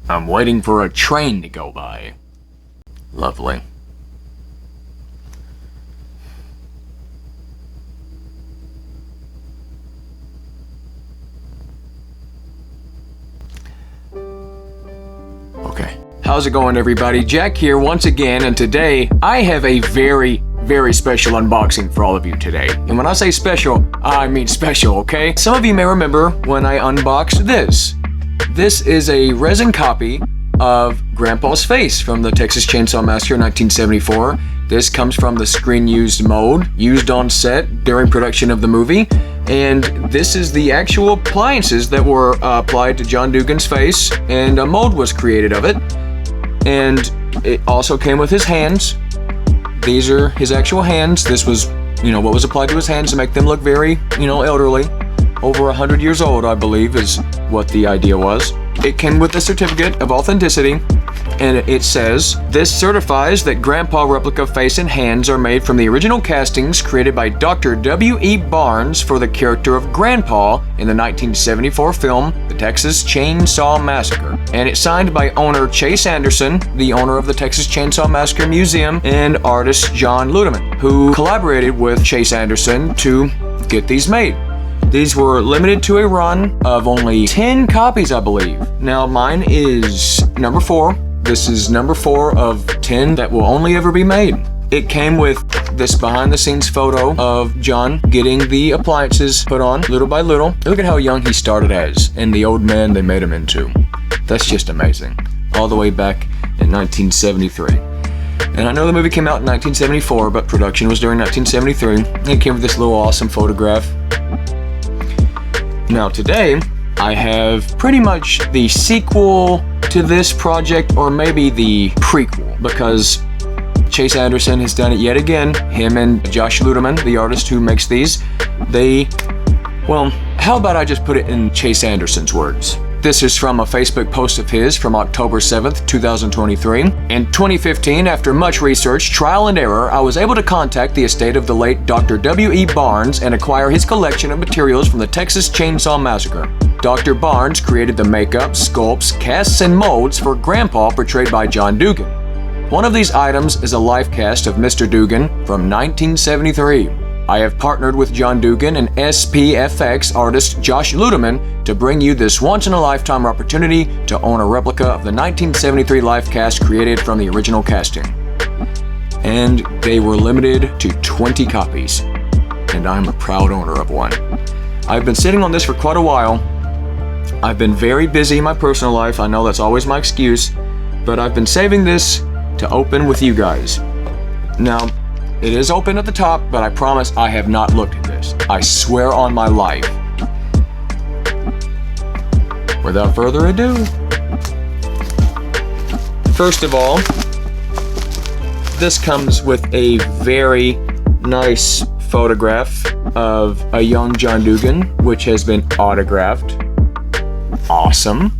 I'm waiting for a train to go by. Lovely. Okay. How's it going, everybody? Jack here once again, and today I have a very special unboxing for all of you today. And when I say special, I mean special, okay? Some of you may remember when I unboxed this. This is a resin copy of Grandpa's face from the Texas Chain Saw Massacre 1974. This comes from the screen used mold used on set during production of the movie. And this is the actual appliances that were applied to John Dugan's face, and a mold was created of it. And it also came with his hands. These are his actual hands. This was, what was applied to his hands to make them look very, elderly. Over 100 years old, I believe, is what the idea was. It came with a certificate of authenticity, and it says, "This certifies that Grandpa replica face and hands are made from the original castings created by Dr. W.E. Barnes for the character of Grandpa in the 1974 film, The Texas Chain Saw Massacre." And it's signed by owner Chase Anderson, the owner of the Texas Chain Saw Massacre Museum, and artist John Ludeman, who collaborated with Chase Anderson to get these made. These were limited to a run of only 10 copies, I believe. Now, mine is number 4. This is number 4 of 10 that will only ever be made. It came with this behind-the-scenes photo of John getting the appliances put on little by little. Look at how young he started as, and the old man they made him into. That's just amazing. All the way back in 1973. And I know the movie came out in 1974, but production was during 1973. It came with this little awesome photograph. Now today, I have pretty much the sequel to this project, or maybe the prequel, because Chase Anderson has done it yet again. Him and Josh Ludeman, the artist who makes these, how about I just put it in Chase Anderson's words? This is from a Facebook post of his from October 7th, 2023. In 2015, after much research, trial and error, I was able to contact the estate of the late Dr. W.E. Barnes and acquire his collection of materials from the Texas Chain Saw Massacre. Dr. Barnes created the makeup, sculpts, casts, and molds for Grandpa portrayed by John Dugan. One of these items is a Lifecast of Mr. Dugan from 1973. I have partnered with John Dugan and SPFX artist Josh Ludeman to bring you this once-in-a-lifetime opportunity to own a replica of the 1973 Lifecast created from the original casting. And they were limited to 20 copies, and I'm a proud owner of one. I've been sitting on this for quite a while. I've been very busy in my personal life. I know that's always my excuse, but I've been saving this to open with you guys. Now, it is open at the top, but I promise I have not looked at this. I swear on my life. Without further ado, first of all, this comes with a very nice photograph of a young John Dugan, which has been autographed. Awesome.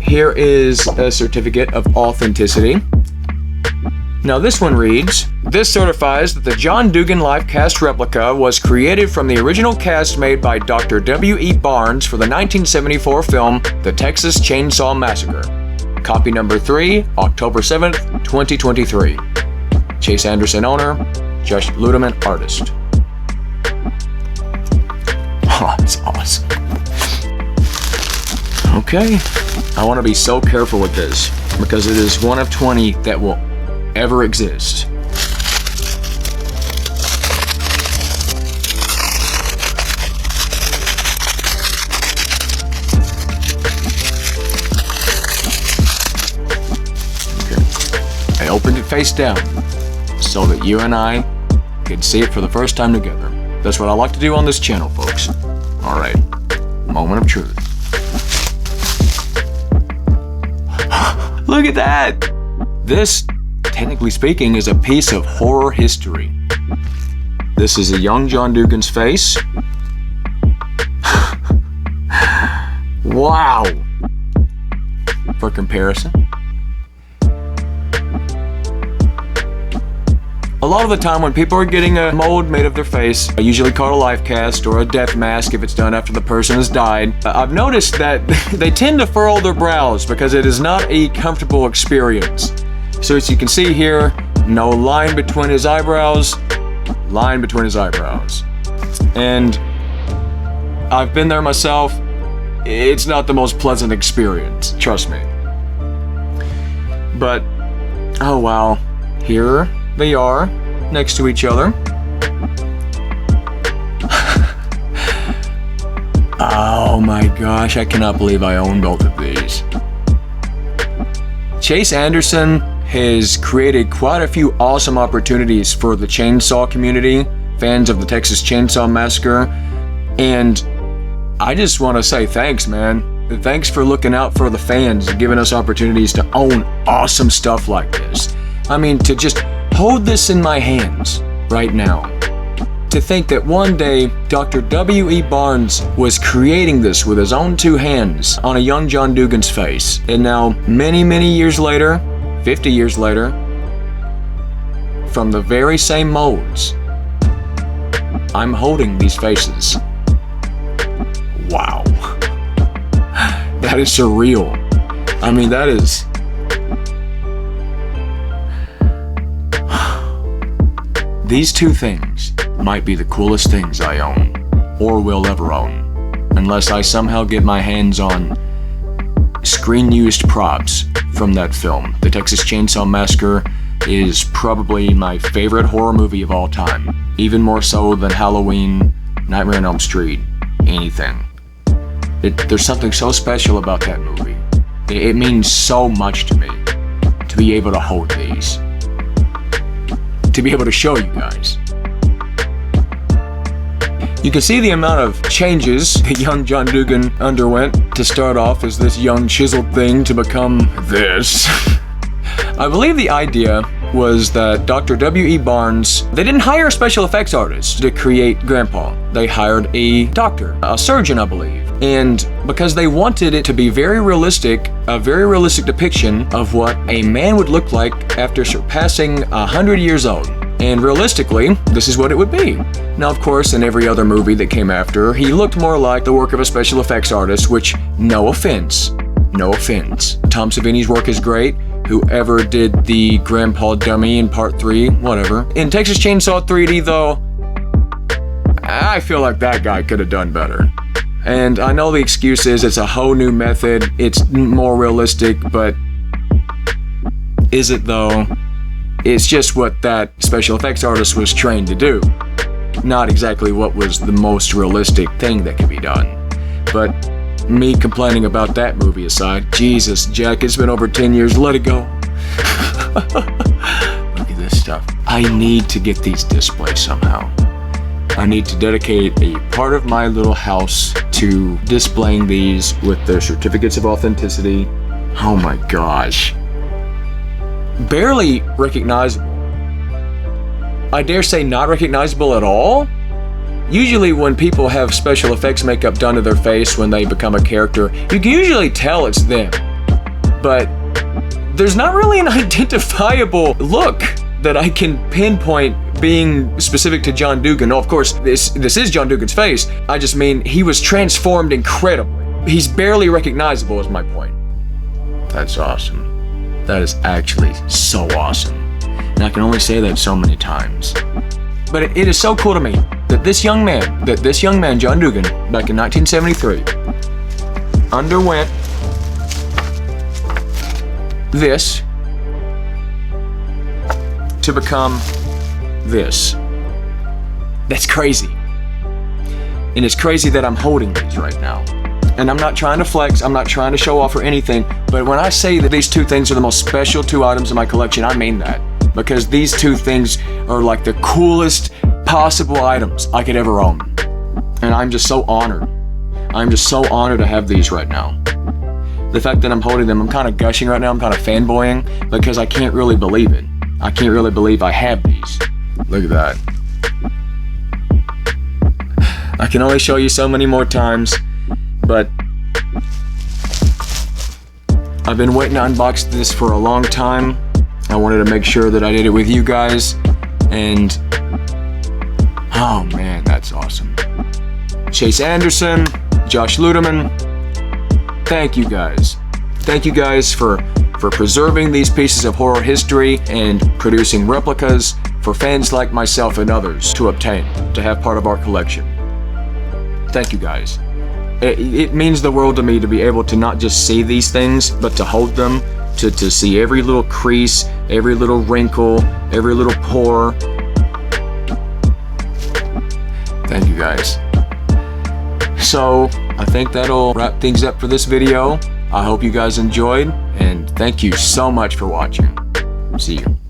Here is a certificate of authenticity. Now this one reads, "This certifies that the John Dugan Lifecast replica was created from the original cast made by Dr. W.E. Barnes for the 1974 film The Texas Chain Saw Massacre. Copy number 3, October 7th, 2023. Chase Anderson owner, Josh Ludeman artist." Oh, that's awesome. Okay. I want to be so careful with this because it is one of 20 that will ever exist. Okay. I opened it face down so that you and I could see it for the first time together. That's what I like to do on this channel, folks. All right, moment of truth. Look at that! This, technically speaking, is a piece of horror history. This is a young John Dugan's face. Wow! For comparison. A lot of the time when people are getting a mold made of their face, usually called a Lifecast or a death mask if it's done after the person has died, I've noticed that they tend to furrow their brows because it is not a comfortable experience. So as you can see here, no line between his eyebrows, line between his eyebrows. And I've been there myself. It's not the most pleasant experience, trust me. But, oh wow, here they are, next to each other. Oh my gosh, I cannot believe I own both of these. Chase Anderson has created quite a few awesome opportunities for the chainsaw community, fans of the Texas Chain Saw Massacre, and I just want to say thanks, man. Thanks for looking out for the fans and giving us opportunities to own awesome stuff like this. I mean, to just hold this in my hands right now. To think that one day Dr. W.E. Barnes was creating this with his own two hands on a young John Dugan's face. And now, many, many years later, 50 years later, from the very same molds, I'm holding these faces. Wow. That is surreal. I mean, that is... These two things might be the coolest things I own, or will ever own, unless I somehow get my hands on screen-used props from that film. The Texas Chain Saw Massacre is probably my favorite horror movie of all time, even more so than Halloween, Nightmare on Elm Street, anything. There's something so special about that movie. It means so much to me to be able to hold these, to be able to show you guys. You can see the amount of changes that young John Dugan underwent to start off as this young chiseled thing to become this. I believe the idea was that Dr. W.E. Barnes, they didn't hire a special effects artist to create Grandpa. They hired a doctor, a surgeon, I believe. And because they wanted it to be very realistic, a very realistic depiction of what a man would look like after surpassing 100 years old. And realistically, this is what it would be. Now, of course, in every other movie that came after, he looked more like the work of a special effects artist, which, no offense. Tom Savini's work is great. Whoever did the Grandpa dummy in part 3, whatever. In Texas Chainsaw 3D, though, I feel like that guy could have done better. And I know the excuse is it's a whole new method, it's more realistic, but is it though? It's just what that special effects artist was trained to do. Not exactly what was the most realistic thing that could be done. But me complaining about that movie aside, Jesus, Jack, it's been over 10 years, let it go. Look at this stuff. I need to get these displayed somehow. I need to dedicate a part of my little house to displaying these with their certificates of authenticity. Oh my gosh. Barely recognizable. I dare say not recognizable at all. Usually when people have special effects makeup done to their face when they become a character, you can usually tell it's them. But there's not really an identifiable look that I can pinpoint being specific to John Dugan. No, of course, this is John Dugan's face. I just mean he was transformed incredibly. He's barely recognizable is my point. That's awesome. That is actually so awesome. And I can only say that so many times. But it is so cool to me that this young man, John Dugan, back in 1973, underwent this to become this. That's crazy. And it's crazy that I'm holding these right now. And I'm not trying to flex, I'm not trying to show off or anything, but when I say that these two things are the most special two items in my collection, I mean that. Because these two things are like the coolest possible items I could ever own. And I'm just so honored. I'm just so honored to have these right now. The fact that I'm holding them, I'm kind of gushing right now, I'm kind of fanboying, because I can't really believe it. I can't really believe I have these. Look at that. I can only show you so many more times, but I've been waiting to unbox this for a long time. I wanted to make sure that I did it with you guys, And oh man, that's awesome. Chase Anderson, Josh Ludeman, thank you guys. Thank you guys for preserving these pieces of horror history and producing replicas for fans like myself and others to obtain, to have part of our collection. Thank you guys. It means the world to me to be able to not just see these things, but to hold them, to see every little crease, every little wrinkle, every little pore. Thank you guys. So, I think that'll wrap things up for this video. I hope you guys enjoyed, and thank you so much for watching. See you.